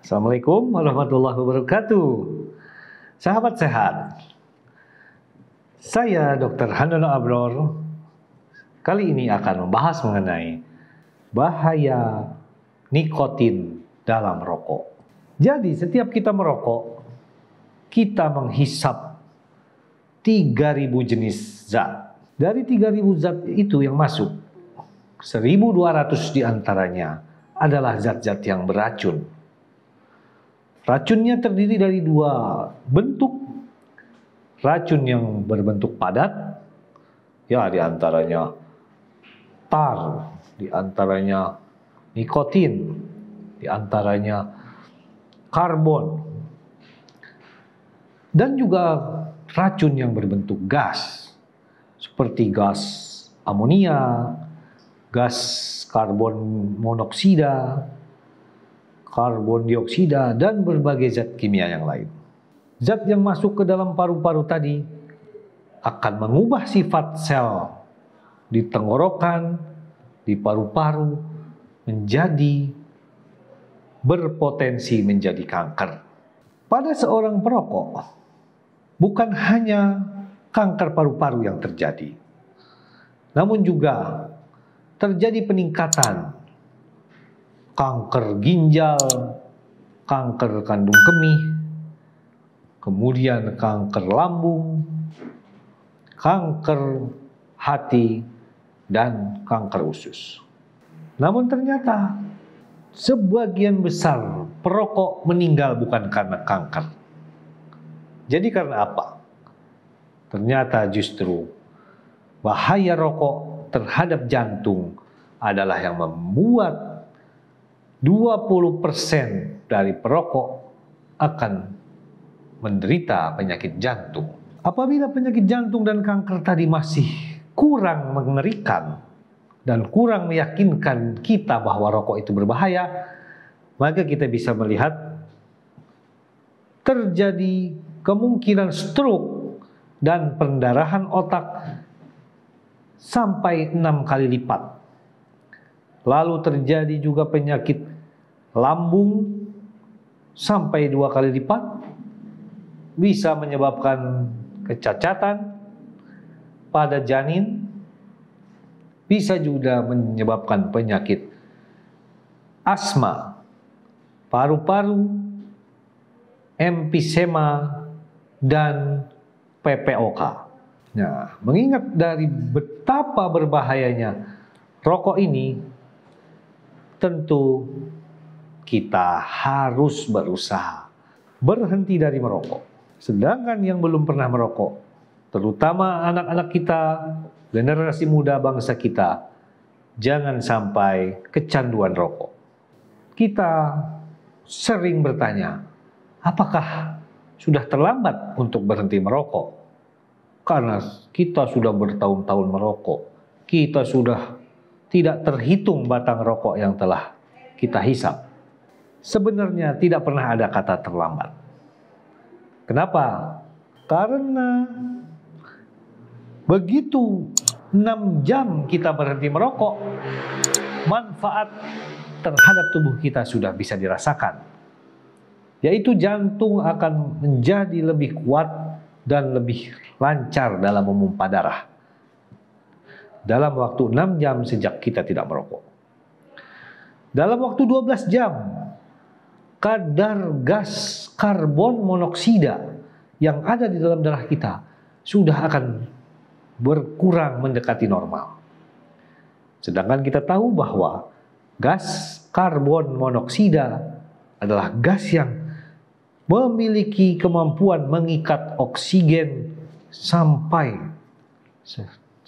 Assalamualaikum warahmatullahi wabarakatuh. Sahabat sehat, saya Dr. Handono Abror kali ini akan membahas mengenai bahaya nikotin dalam rokok. Jadi setiap kita merokok, kita menghisap 3.000 jenis zat. Dari 3.000 zat itu yang masuk, 1.200 diantaranya adalah zat-zat yang beracun. Racunnya terdiri dari dua bentuk. Racun yang berbentuk padat, ya diantaranya tar, diantaranya nikotin, diantaranya karbon, dan juga racun yang berbentuk gas, seperti gas amonia, gas karbon monoksida, karbon dioksida, dan berbagai zat kimia yang lain. Zat yang masuk ke dalam paru-paru tadi akan mengubah sifat sel di tenggorokan, di paru-paru, menjadi berpotensi menjadi kanker. Pada seorang perokok, bukan hanya kanker paru-paru yang terjadi, namun juga terjadi peningkatan kanker ginjal, kanker kandung kemih, kemudian kanker lambung, kanker hati, dan kanker usus. Namun ternyata sebagian besar perokok meninggal bukan karena kanker. Jadi karena apa? Ternyata justru bahaya rokok terhadap jantung adalah yang membuat 20% dari perokok akan menderita penyakit jantung. Apabila penyakit jantung dan kanker tadi masih kurang mengerikan dan kurang meyakinkan kita bahwa rokok itu berbahaya, maka kita bisa melihat terjadi kemungkinan stroke dan pendarahan otak sampai 6 kali lipat. Lalu terjadi juga penyakit lambung sampai 2 kali lipat, bisa menyebabkan kecacatan pada janin, bisa juga menyebabkan penyakit asma, paru-paru, emfisema, dan PPOK. Nah, mengingat dari betapa berbahayanya rokok ini, tentu kita harus berusaha berhenti dari merokok. Sedangkan yang belum pernah merokok, terutama anak-anak kita, generasi muda bangsa kita, jangan sampai kecanduan rokok. Kita sering bertanya, apakah sudah terlambat untuk berhenti merokok? Karena kita sudah bertahun-tahun merokok, kita sudah tidak terhitung batang rokok yang telah kita hisap. Sebenarnya tidak pernah ada kata terlambat. Kenapa? Karena begitu 6 jam kita berhenti merokok, manfaat terhadap tubuh kita sudah bisa dirasakan. Yaitu jantung akan menjadi lebih kuat dan lebih lancar dalam memompa darah dalam waktu 6 jam sejak kita tidak merokok. Dalam waktu 12 jam, kadar gas karbon monoksida yang ada di dalam darah kita sudah akan berkurang mendekati normal. Sedangkan kita tahu bahwa gas karbon monoksida adalah gas yang memiliki kemampuan mengikat oksigen sampai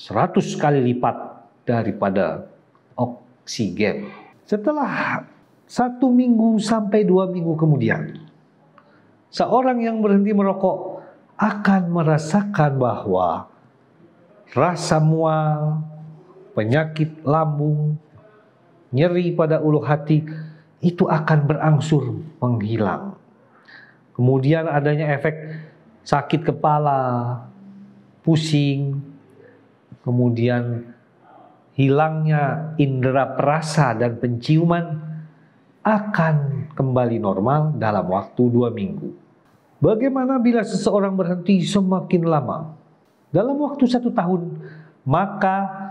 100 kali lipat daripada oksigen. Setelah 1 minggu sampai 2 minggu kemudian, seorang yang berhenti merokok akan merasakan bahwa rasa mual, penyakit lambung, nyeri pada ulu hati itu akan berangsur menghilang. Kemudian adanya efek sakit kepala, pusing, kemudian hilangnya indera perasa dan penciuman akan kembali normal dalam waktu 2 minggu. Bagaimana bila seseorang berhenti semakin lama? Dalam waktu 1 tahun, maka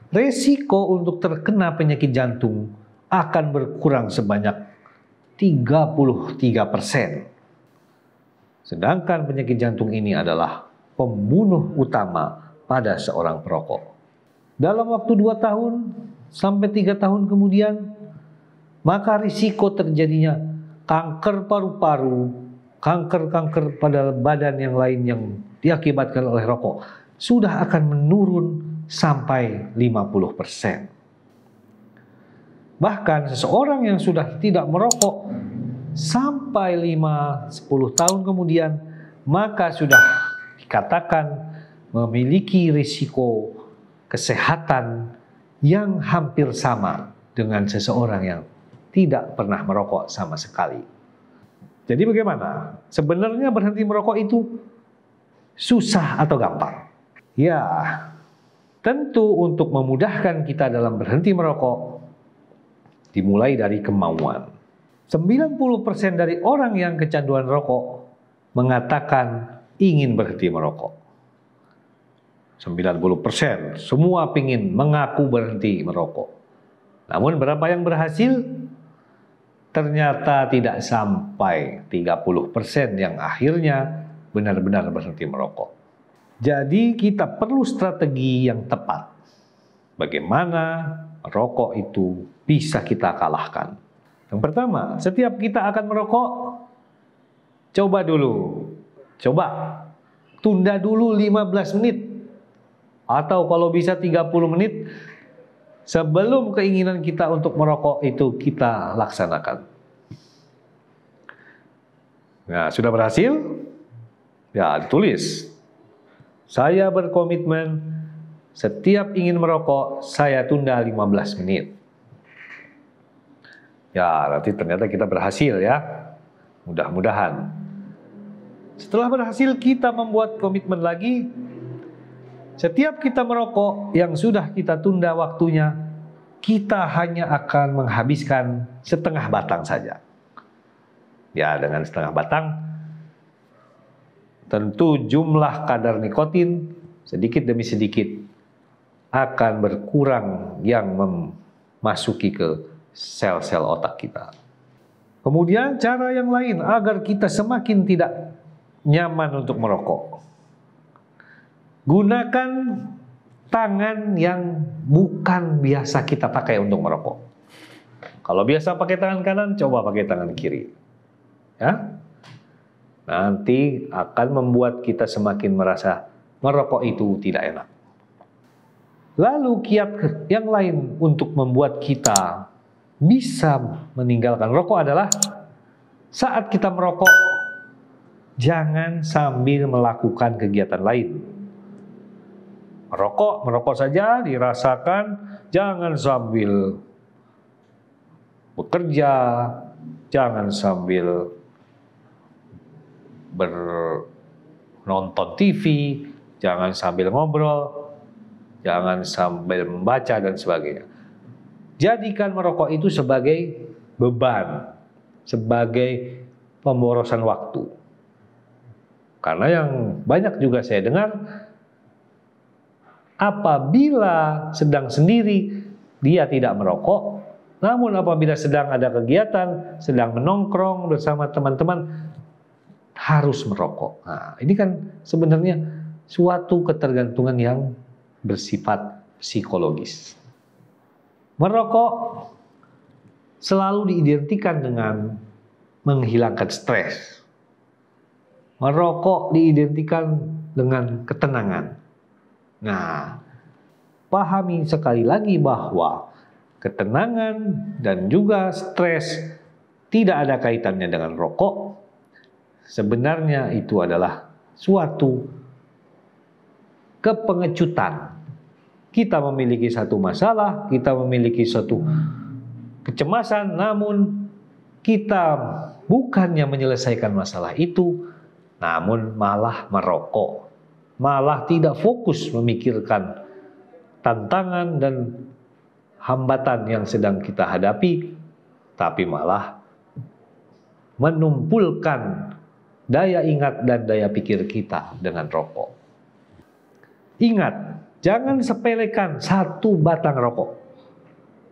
resiko untuk terkena penyakit jantung akan berkurang sebanyak 33%. Sedangkan penyakit jantung ini adalah pembunuh utama pada seorang perokok. Dalam waktu 2 tahun sampai 3 tahun kemudian, maka risiko terjadinya kanker paru-paru, kanker-kanker pada badan yang lain yang diakibatkan oleh rokok sudah akan menurun sampai 50%. Bahkan seseorang yang sudah tidak merokok sampai 5-10 tahun kemudian, maka sudah dikatakan memiliki risiko kesehatan yang hampir sama dengan seseorang yang tidak pernah merokok sama sekali. Jadi bagaimana? Sebenarnya berhenti merokok itu susah atau gampang? Ya, tentu untuk memudahkan kita dalam berhenti merokok, dimulai dari kemauan. 90% dari orang yang kecanduan rokok mengatakan ingin berhenti merokok. 90% semua ingin mengaku berhenti merokok. Namun berapa yang berhasil? Ternyata tidak sampai 30% yang akhirnya benar-benar berhenti merokok. Jadi kita perlu strategi yang tepat. Bagaimana merokok itu bisa kita kalahkan. Yang pertama, setiap kita akan merokok, coba tunda dulu 15 menit. Atau kalau bisa 30 menit, sebelum keinginan kita untuk merokok itu kita laksanakan. Nah, sudah berhasil? Ya, ditulis. Saya berkomitmen setiap ingin merokok, saya tunda 15 menit. Ya, nanti ternyata kita berhasil ya. Mudah-mudahan. Setelah berhasil, kita membuat komitmen lagi. Setiap kita merokok yang sudah kita tunda waktunya, kita hanya akan menghabiskan setengah batang saja. Ya, dengan setengah batang, tentu jumlah kadar nikotin sedikit demi sedikit akan berkurang yang memasuki ke sel-sel otak kita. Kemudian cara yang lain agar kita semakin tidak nyaman untuk merokok. Gunakan tangan yang bukan biasa kita pakai untuk merokok. Kalau biasa pakai tangan kanan, coba pakai tangan kiri. Ya. Nanti akan membuat kita semakin merasa merokok itu tidak enak. Lalu kiat yang lain untuk membuat kita bisa meninggalkan rokok adalah saat kita merokok, jangan sambil melakukan kegiatan lain. Merokok saja dirasakan, jangan sambil bekerja, jangan sambil nonton TV, jangan sambil ngobrol, jangan sambil membaca dan sebagainya. Jadikan merokok itu sebagai beban, sebagai pemborosan waktu. Karena yang banyak juga saya dengar, apabila sedang sendiri, dia tidak merokok. Namun apabila sedang ada kegiatan, sedang menongkrong bersama teman-teman, harus merokok. Nah, ini kan sebenarnya suatu ketergantungan yang bersifat psikologis. Merokok selalu diidentikan dengan menghilangkan stres. Merokok diidentikan dengan ketenangan. Nah, pahami sekali lagi bahwa ketenangan dan juga stres tidak ada kaitannya dengan rokok. Sebenarnya itu adalah suatu kepengecutan. Kita memiliki satu masalah, kita memiliki satu kecemasan, namun kita bukannya menyelesaikan masalah itu, namun malah merokok. malah tidak fokus memikirkan tantangan dan hambatan yang sedang kita hadapi, tapi malah menumpulkan daya ingat dan daya pikir kita dengan rokok. Ingat, jangan sepelekan satu batang rokok.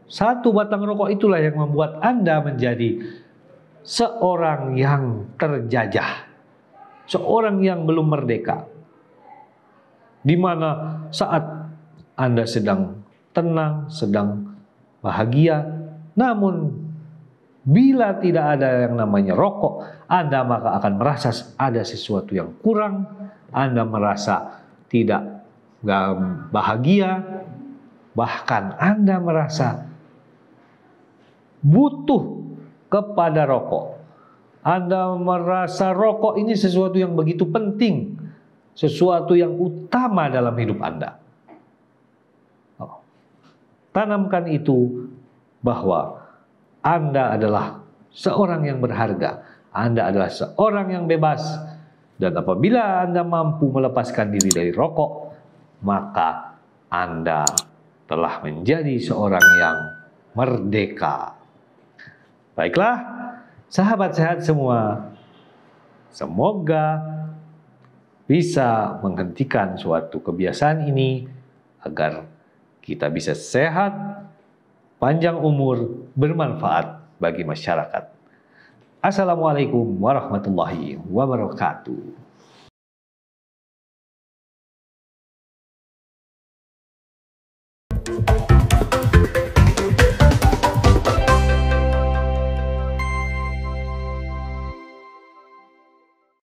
Satu batang rokok itulah yang membuat Anda menjadi seorang yang terjajah, seorang yang belum merdeka. Di mana saat Anda sedang tenang, sedang bahagia, namun bila tidak ada yang namanya rokok, Anda maka akan merasa ada sesuatu yang kurang, Anda merasa tidak bahagia, bahkan Anda merasa butuh kepada rokok. Anda merasa rokok ini sesuatu yang begitu penting, sesuatu yang utama dalam hidup Anda. Tanamkan itu bahwa Anda adalah seorang yang berharga, Anda adalah seorang yang bebas, dan apabila Anda mampu melepaskan diri dari rokok, maka Anda telah menjadi seorang yang merdeka. Baiklah, sahabat sehat semua, semoga bisa menghentikan suatu kebiasaan ini agar kita bisa sehat, panjang umur, bermanfaat bagi masyarakat. Assalamualaikum warahmatullahi wabarakatuh.